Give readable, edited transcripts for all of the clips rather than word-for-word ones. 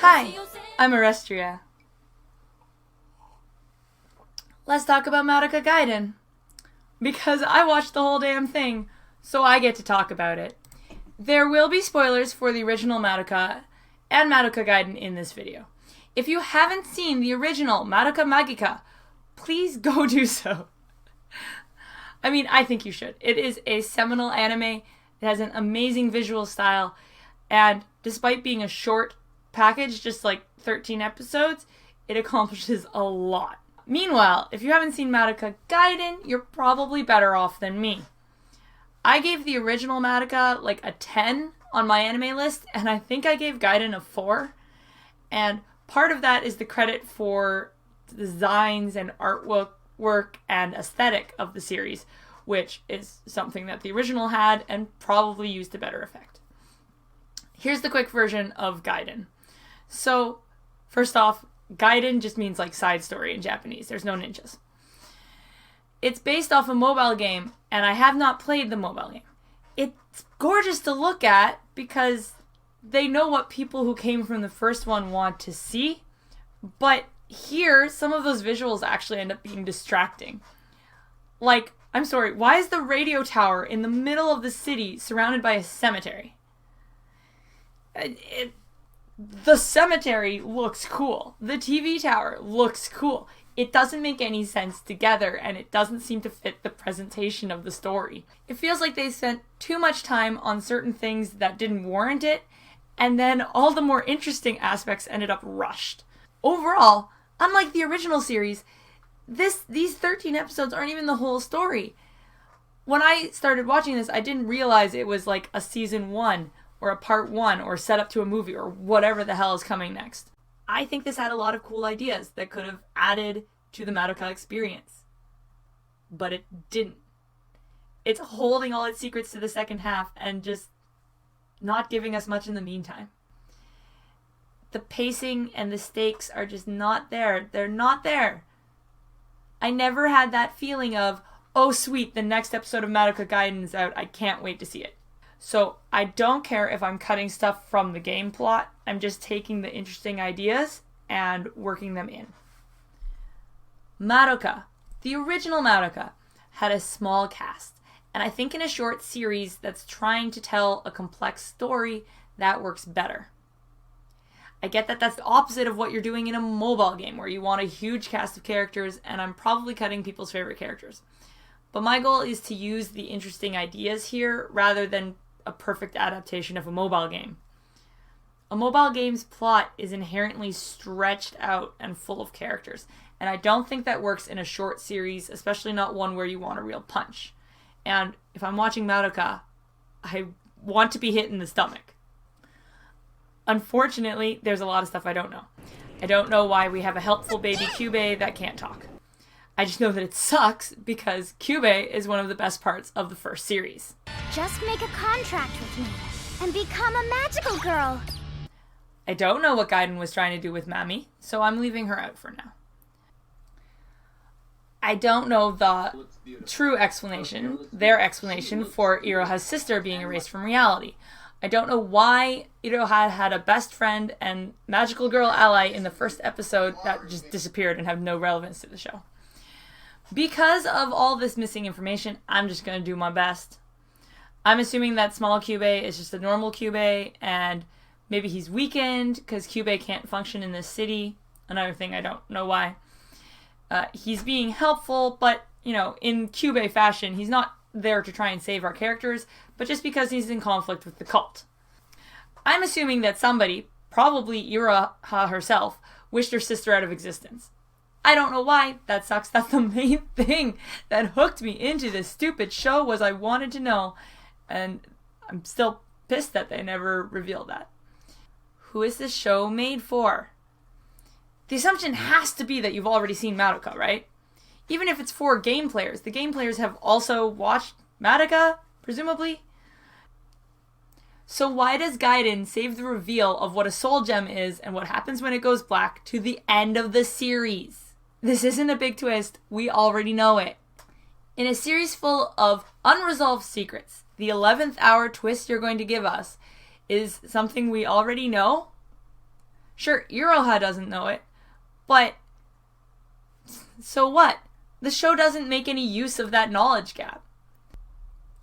Hi, I'm Orestria. Let's talk about Madoka Gaiden. Because I watched the whole damn thing, so I get to talk about it. There will be spoilers for the original Madoka and Madoka Gaiden in this video. If you haven't seen the original Madoka Magica, please go do so. I mean, I think you should. It is a seminal anime. It has an amazing visual style, and despite being a short package, just like 13 episodes, it accomplishes a lot. Meanwhile, if you haven't seen Madoka Gaiden, you're probably better off than me. I gave the original Madoka like a 10 on my anime list, and I think I gave Gaiden a 4. And part of that is the credit for designs and artwork and aesthetic of the series, which is something that the original had and probably used to better effect. Here's the quick version of Gaiden. So, first off, Gaiden just means like side story in Japanese. There's no ninjas. It's based off a mobile game, and I have not played the mobile game. It's gorgeous to look at because they know what people who came from the first one want to see, but here, some of those visuals actually end up being distracting. Like, I'm sorry, why is the radio tower in the middle of the city surrounded by a cemetery? The cemetery looks cool. The TV tower looks cool. It doesn't make any sense together, and it doesn't seem to fit the presentation of the story. It feels like they spent too much time on certain things that didn't warrant it, and then all the more interesting aspects ended up rushed. Overall, unlike the original series, these 13 episodes aren't even the whole story. When I started watching this, I didn't realize it was like a season 1 or a part 1 or set up to a movie or whatever the hell is coming next. I think this had a lot of cool ideas that could have added to the Madoka experience. But it didn't. It's holding all its secrets to the second half and just not giving us much in the meantime. The pacing and the stakes are just not there. They're not there. I never had that feeling of, oh sweet, the next episode of Madoka Gaiden is out. I can't wait to see it. So I don't care if I'm cutting stuff from the game plot. I'm just taking the interesting ideas and working them in. Madoka, the original Madoka, had a small cast. And I think in a short series that's trying to tell a complex story, that works better. I get that that's the opposite of what you're doing in a mobile game where you want a huge cast of characters, and I'm probably cutting people's favorite characters. But my goal is to use the interesting ideas here rather than a perfect adaptation of a mobile game. A mobile game's plot is inherently stretched out and full of characters, and I don't think that works in a short series, especially not one where you want a real punch. And if I'm watching Madoka, I want to be hit in the stomach. Unfortunately, there's a lot of stuff I don't know. I don't know why we have a helpful baby Kyubey that can't talk. I just know that it sucks because Kyubey is one of the best parts of the first series. Just make a contract with me and become a magical girl. I don't know what Gaiden was trying to do with Mami, so I'm leaving her out for now. I don't know the true explanation, their explanation for Iroha's sister being erased from reality. I don't know why Iroha had a best friend and magical girl ally in the first episode that just disappeared and have no relevance to the show. Because of all this missing information, I'm just going to do my best. I'm assuming that small Kyubey is just a normal Kyubey, and maybe he's weakened because Kyubey can't function in this city. Another thing, I don't know why. He's being helpful, but, in Kyubey fashion, he's not there to try and save our characters, but just because he's in conflict with the cult. I'm assuming that somebody, probably Iroha herself, wished her sister out of existence. I don't know why. That sucks. That's the main thing that hooked me into this stupid show was I wanted to know, and I'm still pissed that they never revealed that. Who is this show made for? The assumption has to be that you've already seen Madoka, right? Even if it's for game players, the game players have also watched Madoka, presumably. So why does Gaiden save the reveal of what a soul gem is and what happens when it goes black to the end of the series? This isn't a big twist. We already know it. In a series full of unresolved secrets, the 11th hour twist you're going to give us is something we already know? Sure, Iroha doesn't know it, but so what? The show doesn't make any use of that knowledge gap.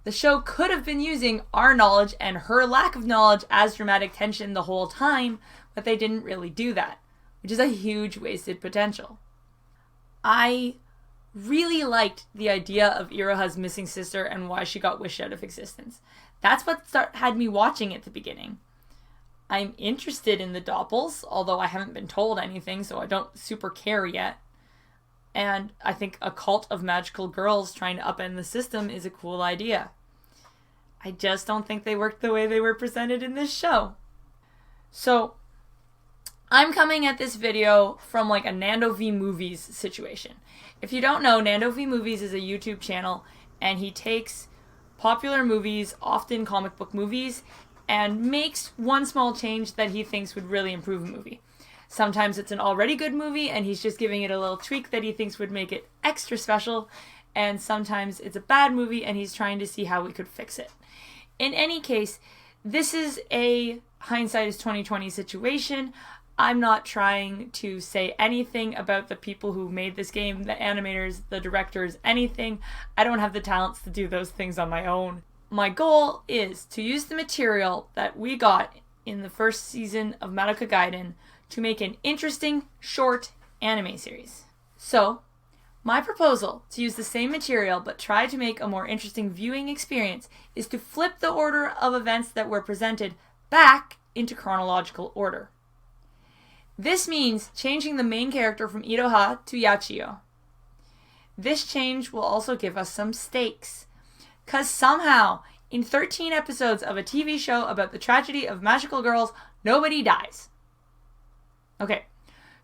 The show could have been using our knowledge and her lack of knowledge as dramatic tension the whole time, but they didn't really do that, which is a huge wasted potential. I really liked the idea of Iroha's missing sister and why she got wished out of existence. That's what had me watching at the beginning. I'm interested in the doppels, although I haven't been told anything, so I don't super care yet. And I think a cult of magical girls trying to upend the system is a cool idea. I just don't think they worked the way they were presented in this show. So, I'm coming at this video from like a Nando V Movies situation. If you don't know, Nando V Movies is a YouTube channel, and he takes popular movies, often comic book movies, and makes one small change that he thinks would really improve a movie. Sometimes it's an already good movie and he's just giving it a little tweak that he thinks would make it extra special, and sometimes it's a bad movie and he's trying to see how we could fix it. In any case, this is a hindsight is 2020 situation. I'm not trying to say anything about the people who made this game, the animators, the directors, anything. I don't have the talents to do those things on my own. My goal is to use the material that we got in the first season of Madoka Gaiden to make an interesting, short anime series. So, my proposal to use the same material but try to make a more interesting viewing experience is to flip the order of events that were presented back into chronological order. This means changing the main character from Iroha to Yachiyo. This change will also give us some stakes, because somehow, in 13 episodes of a TV show about the tragedy of magical girls, nobody dies. Okay,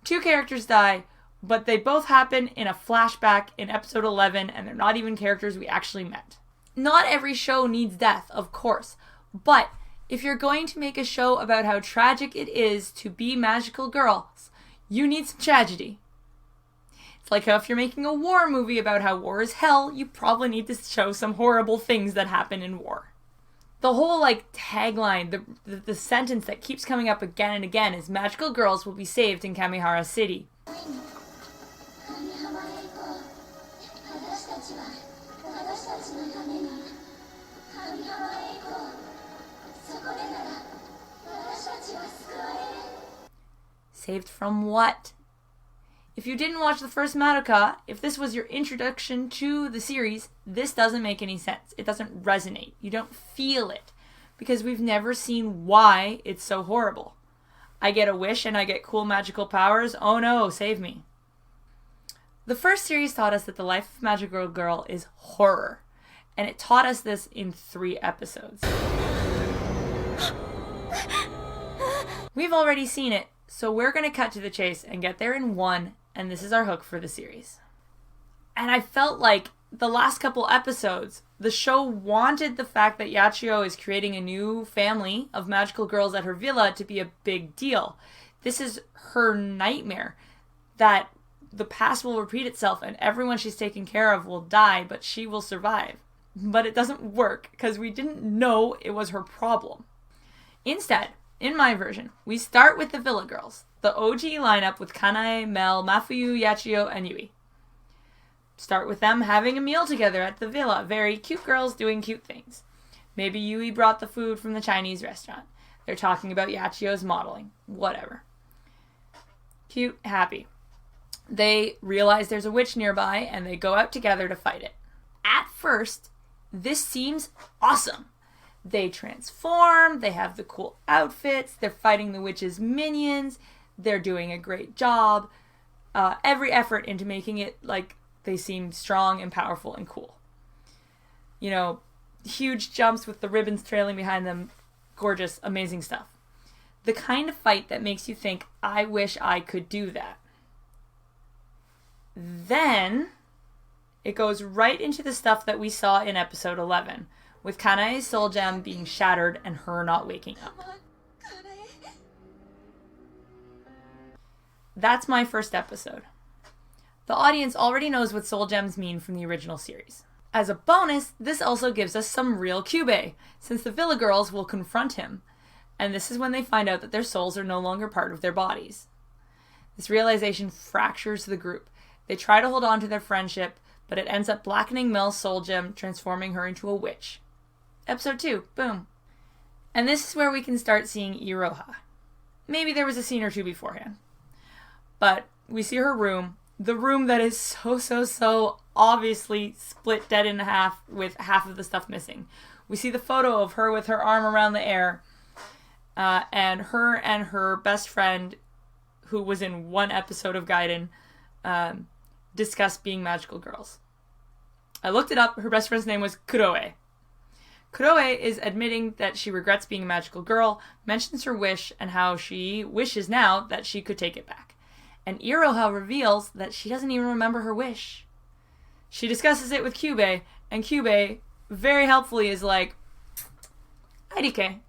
2 characters die, but they both happen in a flashback in episode 11, and they're not even characters we actually met. Not every show needs death, of course, but if you're going to make a show about how tragic it is to be magical girls, you need some tragedy. It's like how if you're making a war movie about how war is hell, you probably need to show some horrible things that happen in war. The whole tagline, the sentence that keeps coming up again and again is magical girls will be saved in Kamihara City. Saved from what? If you didn't watch the first Madoka, if this was your introduction to the series, this doesn't make any sense. It doesn't resonate. You don't feel it because we've never seen why it's so horrible. I get a wish and I get cool magical powers. Oh no, save me. The first series taught us that the life of a magical girl is horror, and it taught us this in 3 episodes. We've already seen it, so we're going to cut to the chase and get there in 1, and this is our hook for the series. And I felt like the last couple episodes, the show wanted the fact that Yachiyo is creating a new family of magical girls at her villa to be a big deal. This is her nightmare, that the past will repeat itself and everyone she's taken care of will die, but she will survive. But it doesn't work because we didn't know it was her problem. Instead, in my version, we start with the Villa Girls, the OG lineup with Kanae, Mel, Mafuyu, Yachiyo, and Yui. Start with them having a meal together at the villa. Very cute girls doing cute things. Maybe Yui brought the food from the Chinese restaurant. They're talking about Yachiyo's modeling. Whatever. Cute, happy. They realize there's a witch nearby and they go out together to fight it. At first, this seems awesome. They transform, they have the cool outfits, they're fighting the witch's minions, they're doing a great job. Every effort into making it like they seem strong and powerful and cool. You know, huge jumps with the ribbons trailing behind them, gorgeous, amazing stuff. The kind of fight that makes you think, I wish I could do that. Then, it goes right into the stuff that we saw in episode 11, with Kanae's soul gem being shattered and her not waking up. That's my first episode. The audience already knows what soul gems mean from the original series. As a bonus, this also gives us some real Kyubey, since the Villa girls will confront him, and this is when they find out that their souls are no longer part of their bodies. This realization fractures the group. They try to hold on to their friendship, but it ends up blackening Mel's soul gem, transforming her into a witch. Episode 2, boom. And this is where we can start seeing Iroha. Maybe there was a scene or two beforehand. But we see her room, the room that is so obviously split dead in half with half of the stuff missing. We see the photo of her with her arm around the air, and her best friend, who was in one episode of Gaiden, discuss being magical girls. I looked it up. Her best friend's name was Kuroe. Kuroe is admitting that she regrets being a magical girl, mentions her wish, and how she wishes now that she could take it back. And Iroha reveals that she doesn't even remember her wish. She discusses it with Kyubey, and Kyubey very helpfully is like, IDK.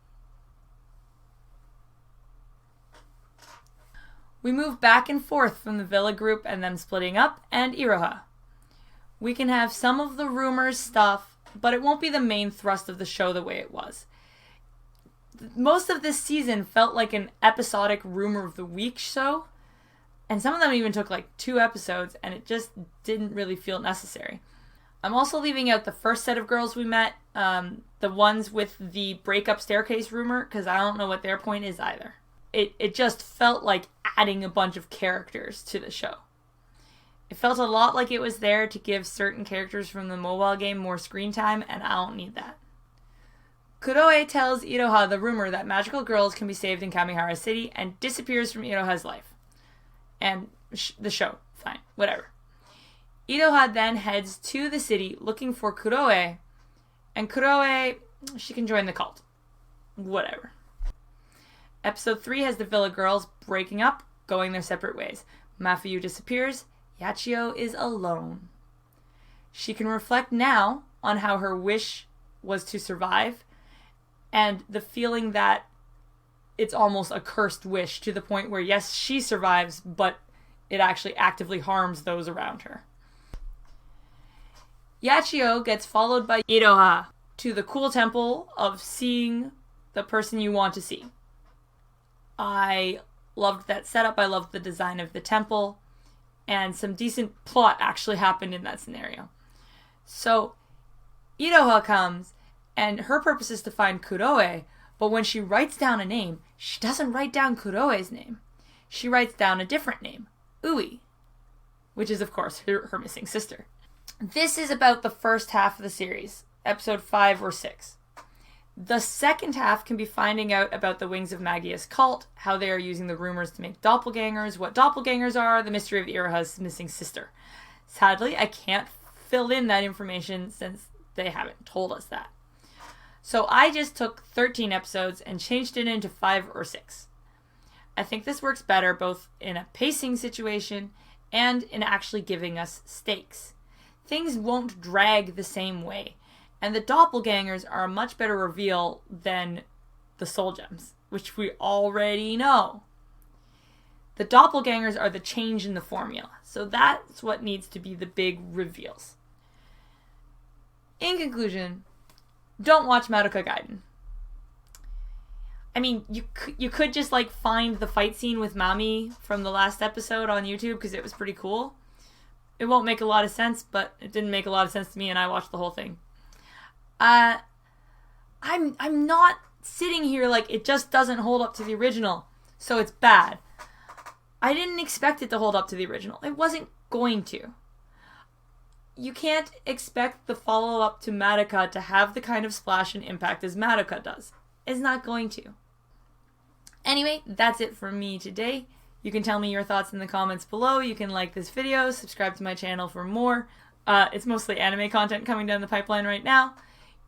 We move back and forth from the Villa group and them splitting up, and Iroha. We can have some of the rumors stuff, but it won't be the main thrust of the show the way it was. Most of this season felt like an episodic Rumor of the Week show, and some of them even took like 2 episodes, and it just didn't really feel necessary. I'm also leaving out the first set of girls we met, the ones with the breakup staircase rumor, because I don't know what their point is either. It just felt like adding a bunch of characters to the show. It felt a lot like it was there to give certain characters from the mobile game more screen time, and I don't need that. Kuroe tells Iroha the rumor that magical girls can be saved in Kamihara City and disappears from Iroha's life. And the show. Fine. Whatever. Iroha then heads to the city looking for Kuroe, and Kuroe, she can join the cult. Whatever. Episode 3 has the Villa girls breaking up, going their separate ways. Mafuyu disappears. Yachio is alone. She can reflect now on how her wish was to survive, and the feeling that it's almost a cursed wish, to the point where, yes, she survives, but it actually actively harms those around her. Yachio gets followed by Iroha to the cool temple of seeing the person you want to see. I loved that setup. I loved the design of the temple. And some decent plot actually happened in that scenario. So, Iroha comes, and her purpose is to find Kuroe, but when she writes down a name, she doesn't write down Kuroe's name. She writes down a different name, Ui, which is, of course, her missing sister. This is about the first half of the series, episode 5 or 6. The second half can be finding out about the Wings of Magia's cult, how they are using the rumors to make doppelgangers, what doppelgangers are, the mystery of Iroha's missing sister. Sadly, I can't fill in that information since they haven't told us that. So I just took 13 episodes and changed it into 5 or 6. I think this works better both in a pacing situation and in actually giving us stakes. Things won't drag the same way. And the doppelgangers are a much better reveal than the soul gems, which we already know. The doppelgangers are the change in the formula, so that's what needs to be the big reveals. In conclusion, don't watch Madoka Gaiden. I mean, you could just like find the fight scene with Mami from the last episode on YouTube because it was pretty cool. It won't make a lot of sense, but it didn't make a lot of sense to me, and I watched the whole thing. I'm not sitting here like it just doesn't hold up to the original, so it's bad. I didn't expect it to hold up to the original. It wasn't going to. You can't expect the follow-up to Madoka to have the kind of splash and impact as Madoka does. It's not going to. Anyway, that's it for me today. You can tell me your thoughts in the comments below. You can like this video, subscribe to my channel for more. It's mostly anime content coming down the pipeline right now.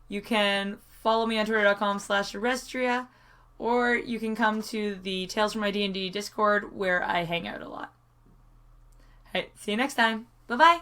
You can follow me on twitter.com/Orestria, or you can come to the Tales from My D&D Discord where I hang out a lot. Hey, see you next time. Bye-bye!